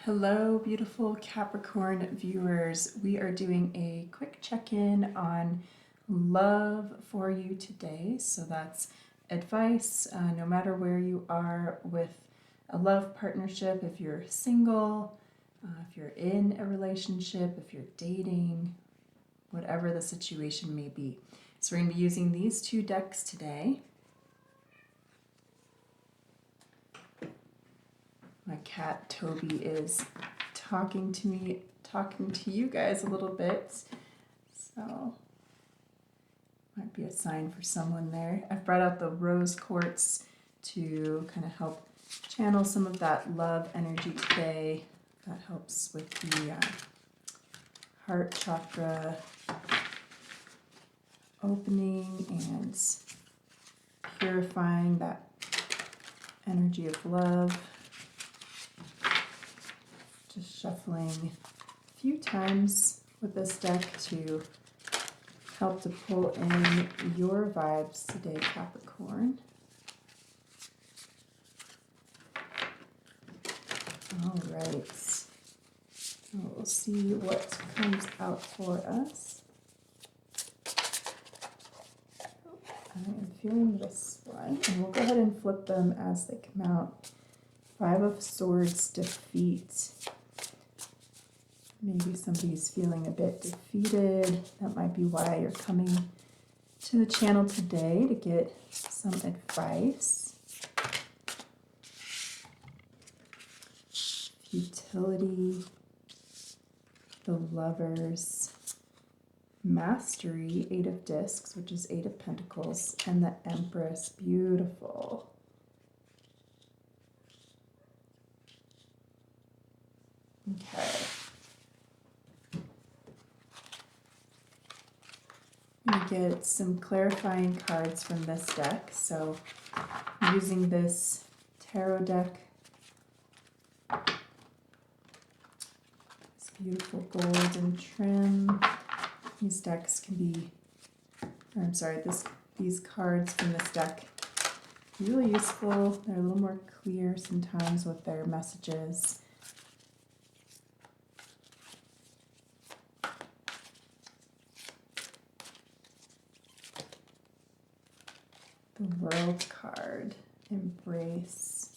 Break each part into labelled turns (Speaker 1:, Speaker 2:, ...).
Speaker 1: Hello, beautiful Capricorn viewers. We are doing a quick check-in on love for you today. So that's advice, no matter where you are with a love partnership, if you're single, if you're in a relationship, if you're dating, whatever the situation may be. So we're going to be using these two decks today. My cat Toby is talking to me, talking to you guys a little bit. So might be a sign for someone there. I've brought out the rose quartz to kind of help channel some of that love energy today. That helps with the heart chakra opening and purifying that energy of love. Just shuffling a few times with this deck to help to pull in your vibes today, Capricorn. All right, so we'll see what comes out for us. I am feeling this one, and we'll go ahead and flip them as they come out. 5 of Swords, defeat. Maybe somebody's feeling a bit defeated. That might be why you're coming to the channel today to get some advice. Futility, the Lovers, Mastery, 8 of Discs, which is 8 of Pentacles, and the Empress, beautiful. Okay. I'm going to get some clarifying cards from this deck. So I'm using this tarot deck. It's beautiful golden trim. These decks can be, or I'm sorry, these cards from this deck are really useful. They're a little more clear sometimes with their messages. The World card, Embrace,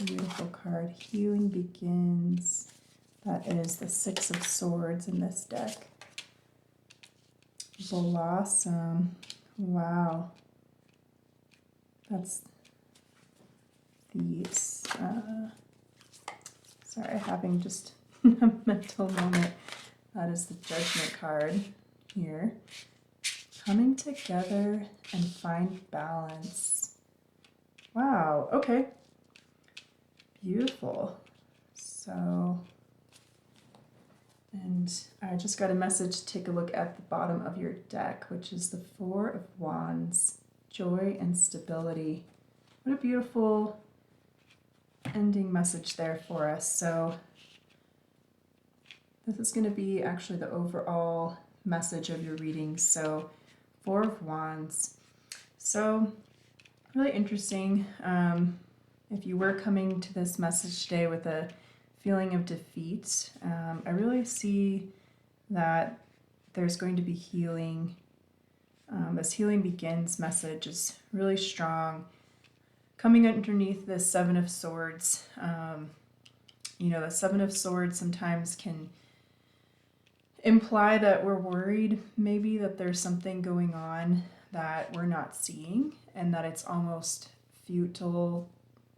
Speaker 1: beautiful card, Healing Begins. That is the 6 of Swords in this deck. Blossom, wow, that's these, sorry, having just a mental moment. That is the Judgment card here. Coming together and find balance. Wow, okay. Beautiful. So, and I just got a message to take a look at the bottom of your deck, which is the 4 of Wands, joy and stability. What a beautiful ending message there for us. So this is going to be actually the overall message of your reading. So 4 of Wands. So really interesting. If you were coming to this message today with a feeling of defeat, I really see that there's going to be healing. This Healing Begins message is really strong. Coming underneath the 7 of Swords, you know, the 7 of Swords sometimes can imply that we're worried maybe that there's something going on that we're not seeing and that it's almost futile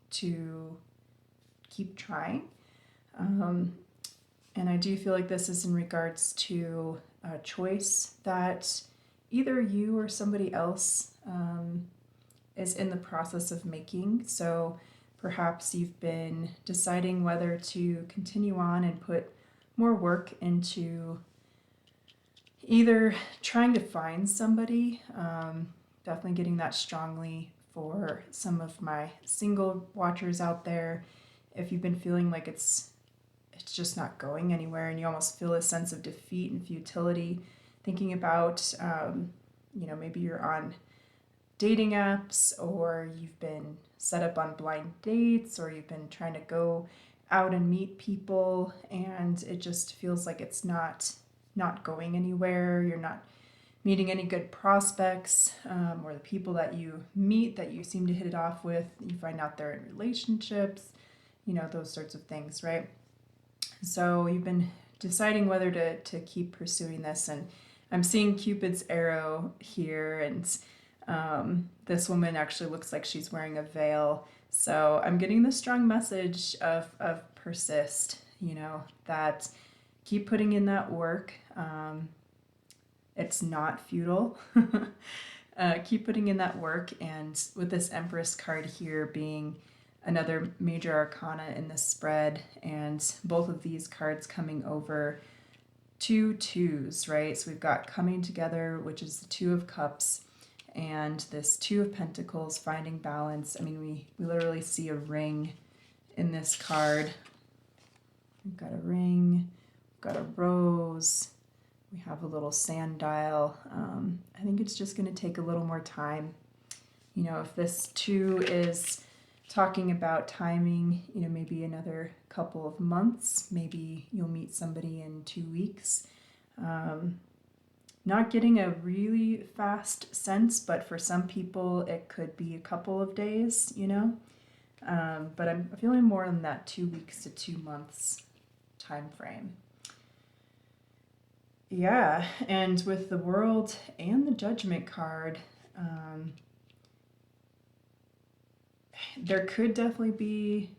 Speaker 1: to keep trying. And I do feel like this is in regards to a choice that either you or somebody else is in the process of making. So perhaps you've been deciding whether to continue on and put more work into either trying to find somebody, definitely getting that strongly for some of my single watchers out there. If you've been feeling like it's just not going anywhere and you almost feel a sense of defeat and futility, thinking about, you know, maybe you're on dating apps or you've been set up on blind dates or you've been trying to go out and meet people, and it just feels like it's not going anywhere. You're not meeting any good prospects, or the people that you meet that you seem to hit it off with, you find out they're in relationships, those sorts of things, right? So you've been deciding whether to keep pursuing this, and I'm seeing Cupid's arrow here, and this woman actually looks like she's wearing a veil. So I'm getting the strong message of persist, that keep putting in that work. It's not futile. Keep putting in that work. And with this Empress card here being another major arcana in this spread, and both of these cards coming over 2 2s, right? So we've got coming together, which is the 2 of Cups, and this 2 of Pentacles, finding balance. I mean, we literally see a ring in this card. We've got a ring, we've got a rose, we have a little sundial. I think it's just going to take a little more time. If this 2 is talking about timing, maybe another couple of months, maybe you'll meet somebody in 2 weeks. Not getting a really fast sense, but for some people it could be a couple of days, but I'm feeling more in that 2 weeks to 2 months time frame. Yeah, and with the World and the Judgment card, there could definitely be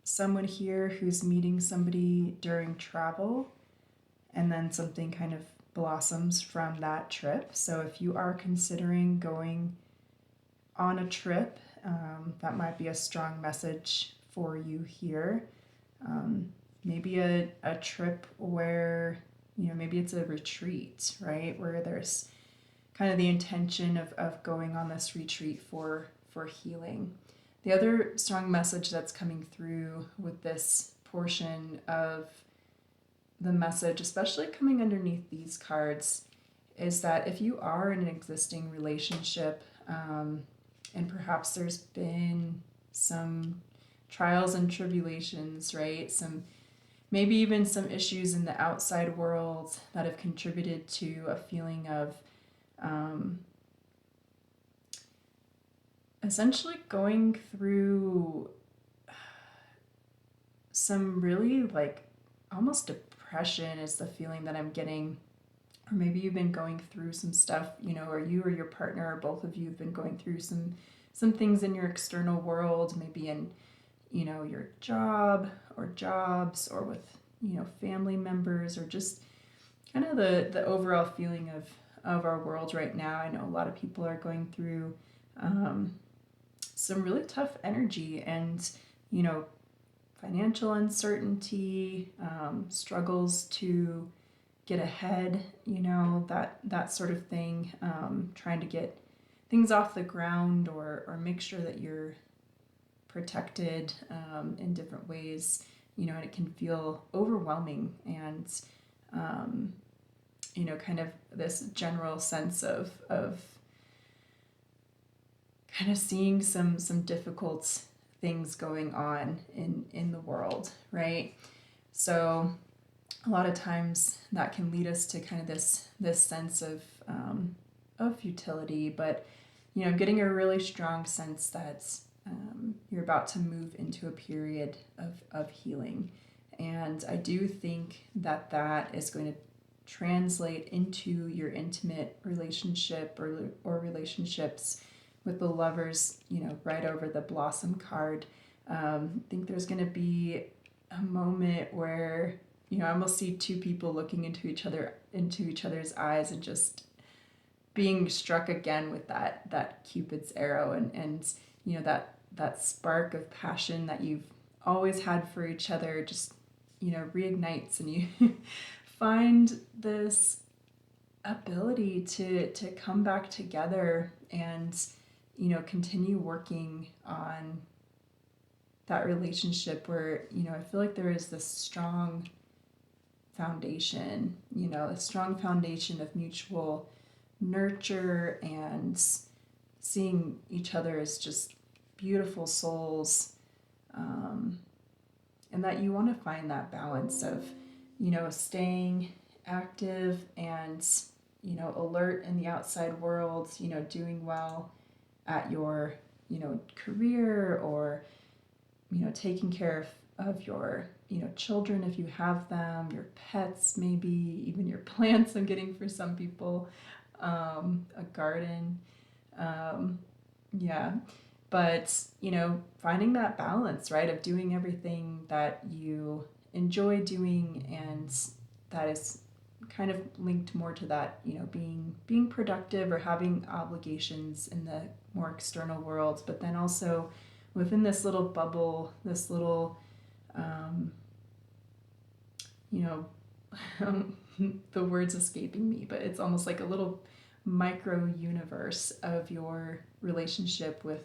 Speaker 1: someone here who's meeting somebody during travel, and then something kind of blossoms from that trip. So if you are considering going on a trip, that might be a strong message for you here. Maybe a trip where, maybe it's a retreat, right? Where there's kind of the intention of going on this retreat for healing. The other strong message that's coming through with this portion of the message, especially coming underneath these cards, is that if you are in an existing relationship, and perhaps there's been some trials and tribulations, right? Maybe even some issues in the outside world that have contributed to a feeling of essentially going through some really almost depression is the feeling that I'm getting. Or maybe you've been going through some stuff, or you or your partner, or both of you have been going through some things in your external world, maybe in, your job or jobs, or with, family members, or just kind of the overall feeling of our world right now. I know a lot of people are going through some really tough energy, and, financial uncertainty, struggles to get ahead, that sort of thing, trying to get things off the ground, or make sure that you're protected in different ways, and it can feel overwhelming, and kind of this general sense of kind of seeing some difficult things going on in the world, right? So a lot of times that can lead us to kind of this sense of futility, but getting a really strong sense that you're about to move into a period of healing. And I do think that is going to translate into your intimate relationship or relationships with the Lovers, right over the Blossom card. I think there's going to be a moment where, I almost see 2 people looking into each other's eyes, and just being struck again with that Cupid's arrow, and that spark of passion that you've always had for each other just, reignites, and you find this ability to come back together and, continue working on that relationship where, I feel like there is this strong foundation, a strong foundation of mutual nurture and seeing each other as just beautiful souls, and that you want to find that balance of, staying active and, alert in the outside world, doing well at your, career, or, taking care of your, children if you have them, your pets, maybe even your plants. I'm getting for some people, a garden. Um, yeah. But, finding that balance, right, of doing everything that you enjoy doing, and that is kind of linked more to that, being productive or having obligations in the more external world, but then also within this little bubble, this little, um, you know, the word's escaping me, but it's almost like a little micro universe of your relationship with,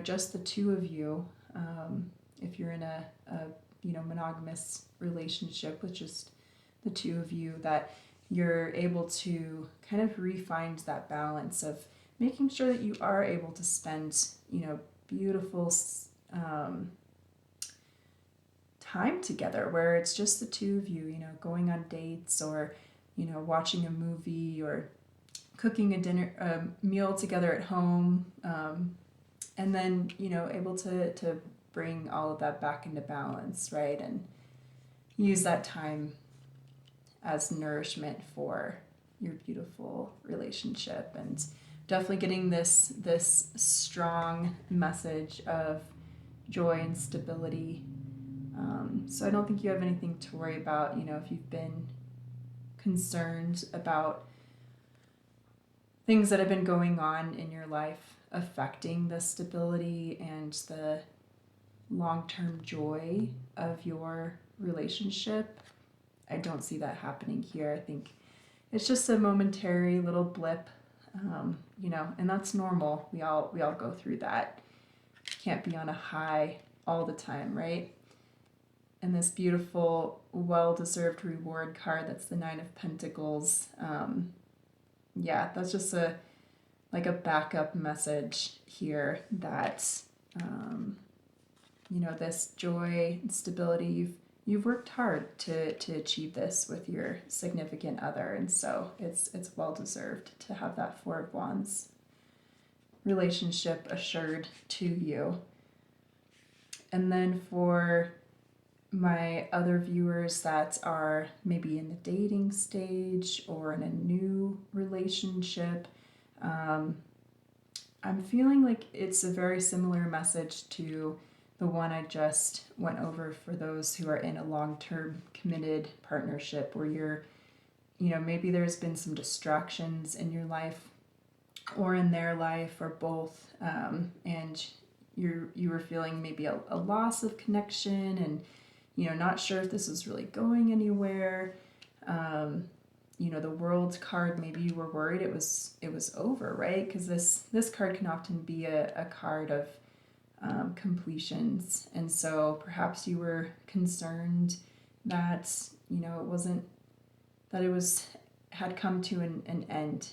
Speaker 1: just the two of you. If you're in a monogamous relationship with just the two of you, that you're able to kind of refine that balance of making sure that you are able to spend, beautiful time together where it's just the two of you, going on dates, or, watching a movie, or cooking a meal together at home, and then, able to bring all of that back into balance, right? And use that time as nourishment for your beautiful relationship. And definitely getting this strong message of joy and stability. So I don't think you have anything to worry about, if you've been concerned about things that have been going on in your life affecting the stability and the long-term joy of your relationship. I don't see that happening here. I think it's just a momentary little blip, and that's normal. We all go through that. Can't be on a high all the time, right? And this beautiful, well-deserved reward card, that's the Nine of Pentacles. That's just a backup message here that, this joy and stability, you've worked hard to achieve this with your significant other, and so it's well-deserved to have that Four of Wands relationship assured to you. And then for my other viewers that are maybe in the dating stage or in a new relationship, I'm feeling like it's a very similar message to the one I just went over for those who are in a long-term committed partnership, where you're, maybe there's been some distractions in your life or in their life, or both, and you were feeling maybe a loss of connection, and not sure if this is really going anywhere. The World card, maybe you were worried it was over, right? Because this card can often be a card of completions, and so perhaps you were concerned that it wasn't, that it had come to an end.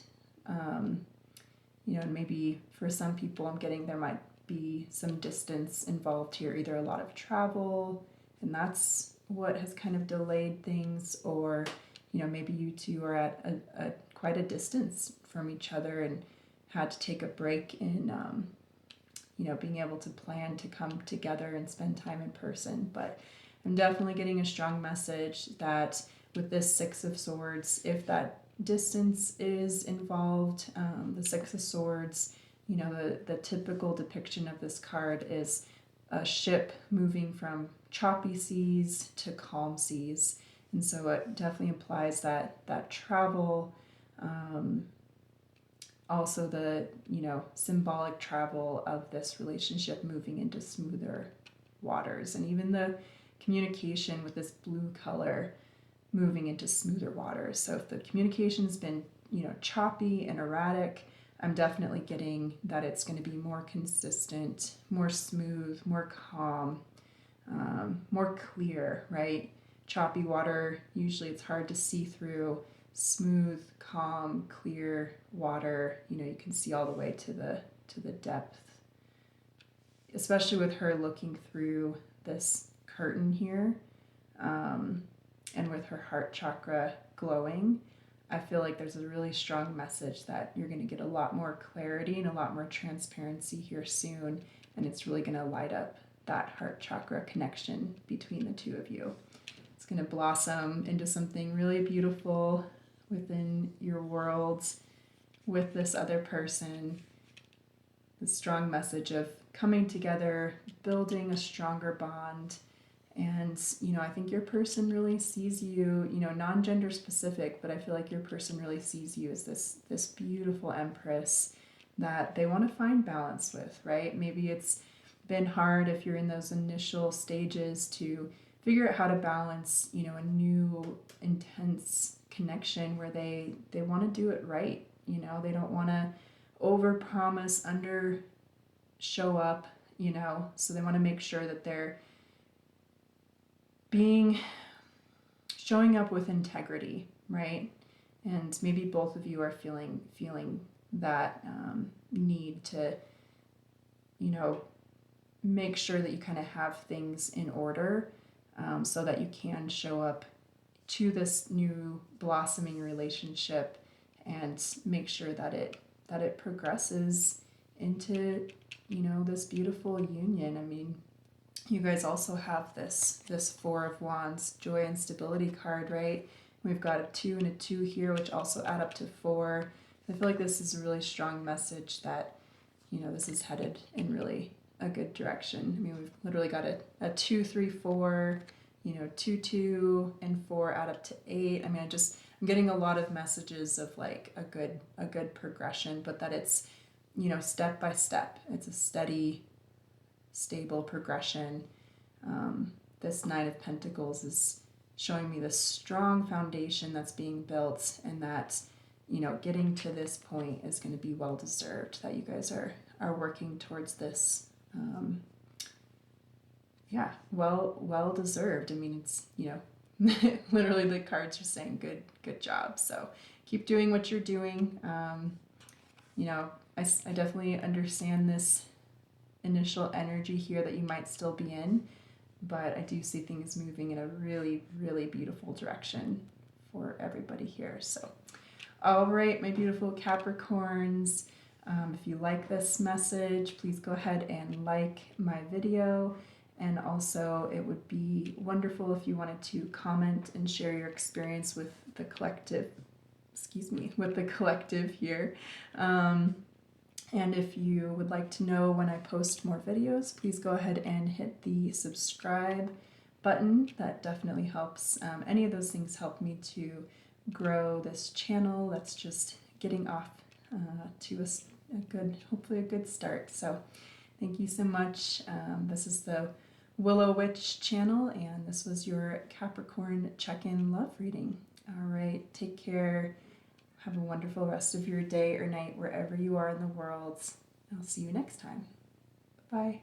Speaker 1: And maybe for some people, I'm getting there might be some distance involved here, either a lot of travel, and that's what has kind of delayed things, or maybe you two are at a quite a distance from each other and had to take a break in being able to plan to come together and spend time in person. But I'm definitely getting a strong message that with this Six of Swords, if that distance is involved, the Six of Swords, the typical depiction of this card is a ship moving from choppy seas to calm seas. And so it definitely implies that travel, also the, symbolic travel of this relationship moving into smoother waters, and even the communication with this blue color moving into smoother waters. So if the communication's been, choppy and erratic, I'm definitely getting that it's going to be more consistent, more smooth, more calm, more clear, right? Choppy water, usually it's hard to see through. Smooth, calm, clear water, you can see all the way to the depth. Especially with her looking through this curtain here, and with her heart chakra glowing, I feel like there's a really strong message that you're going to get a lot more clarity and a lot more transparency here soon, and it's really going to light up that heart chakra connection between the two of you. It's going to blossom into something really beautiful within your worlds with this other person. The strong message of coming together, building a stronger bond. And, I think your person really sees you, non-gender specific, but I feel like your person really sees you as this beautiful empress that they want to find balance with, right? Maybe it's been hard if you're in those initial stages to figure out how to balance, a new intense connection where they want to do it right. They don't want to overpromise, under show up, so they want to make sure that they're showing up with integrity, right? And maybe both of you are feeling that need to, make sure that you kind of have things in order, so that you can show up to this new blossoming relationship and make sure that it progresses into, this beautiful union. I mean, you guys also have this Four of Wands, joy and stability card, right? We've got a 2 and a 2 here, which also add up to 4. I feel like this is a really strong message that, this is headed in really a good direction. I mean, we've literally got a 2, 3, 4, 2, 2, and 4 add up to 8. I mean, I'm getting a lot of messages of like a good progression, but that it's, step by step. It's a steady, stable progression. This Nine of Pentacles is showing me this strong foundation that's being built, and that, getting to this point is going to be well deserved, that you guys are working towards this. Well deserved. I mean, it's, literally the cards are saying good job. So keep doing what you're doing. I definitely understand this initial energy here that you might still be in, but I do see things moving in a really, really beautiful direction for everybody here. So, all right, my beautiful Capricorns, if you like this message, please go ahead and like my video. And also, it would be wonderful if you wanted to comment and share your experience with the collective, here. And if you would like to know when I post more videos, please go ahead and hit the subscribe button. That definitely helps. Any of those things help me to grow this channel that's just getting off to hopefully a good start. So thank you so much. This is the Willow Witch channel, and this was your Capricorn check-in love reading. All right, take care. Have a wonderful rest of your day or night wherever you are in the world. I'll see you next time. Bye.